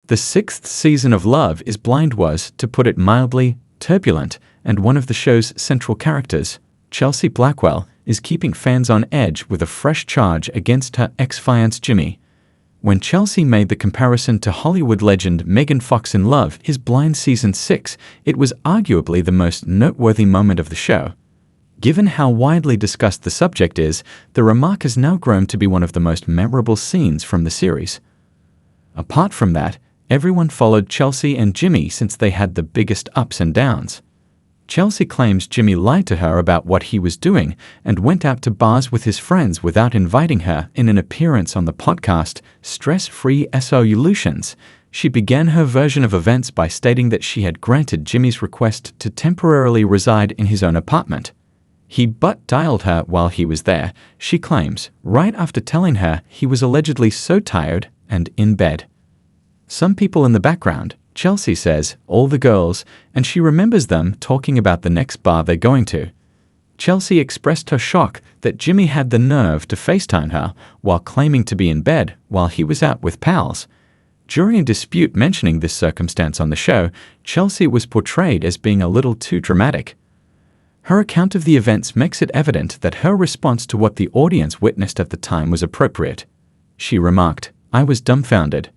The sixth season of Love is Blind was, to put it mildly, turbulent, and one of the show's central characters, Chelsea Blackwell, is keeping fans on edge with a fresh charge against her ex-fiancé Jimmy. When Chelsea made the comparison to Hollywood legend Megan Fox in Love is Blind Season 6, it was arguably the most noteworthy moment of the show. Given how widely discussed the subject is, the remark has now grown to be one of the most memorable scenes from the series. Apart from that, everyone followed Chelsea and Jimmy since they had the biggest ups and downs. Chelsea claims Jimmy lied to her about what he was doing and went out to bars with his friends without inviting her. In an appearance on the podcast Stress-Free Solutions, she began her version of events by stating that she had granted Jimmy's request to temporarily reside in his own apartment. He butt-dialed her while he was there, she claims, right after telling her he was allegedly so tired and in bed. Some people in the background, Chelsea says, all the girls, and she remembers them talking about the next bar they're going to. Chelsea expressed her shock that Jimmy had the nerve to FaceTime her while claiming to be in bed while he was out with pals. During a dispute mentioning this circumstance on the show, Chelsea was portrayed as being a little too dramatic. Her account of the events makes it evident that her response to what the audience witnessed at the time was appropriate. She remarked, "I was dumbfounded."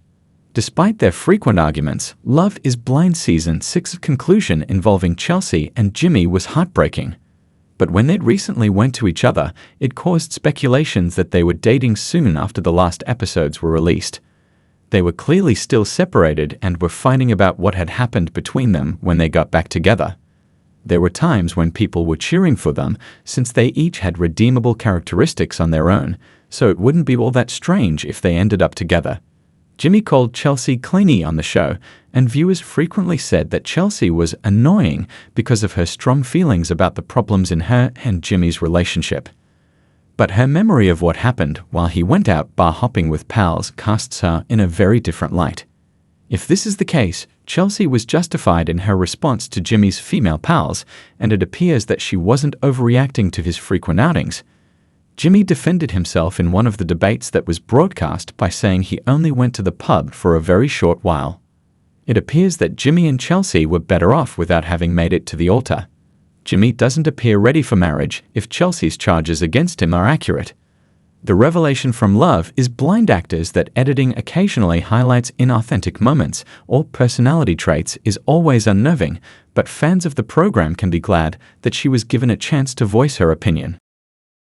Despite their frequent arguments, Love is Blind Season 6's conclusion involving Chelsea and Jimmy was heartbreaking. But when they recently went to each other, it caused speculations that they were dating soon after the last episodes were released. They were clearly still separated and were fighting about what had happened between them when they got back together. There were times when people were cheering for them since they each had redeemable characteristics on their own, so it wouldn't be all that strange if they ended up together. Jimmy called Chelsea clingy on the show, and viewers frequently said that Chelsea was annoying because of her strong feelings about the problems in her and Jimmy's relationship. But her memory of what happened while he went out bar hopping with pals casts her in a very different light. If this is the case, Chelsea was justified in her response to Jimmy's female pals, and it appears that she wasn't overreacting to his frequent outings. Jimmy defended himself in one of the debates that was broadcast by saying he only went to the pub for a very short while. It appears that Jimmy and Chelsea were better off without having made it to the altar. Jimmy doesn't appear ready for marriage if Chelsea's charges against him are accurate. The revelation from Love is Blind actors that editing occasionally highlights inauthentic moments or personality traits is always unnerving, but fans of the program can be glad that she was given a chance to voice her opinion.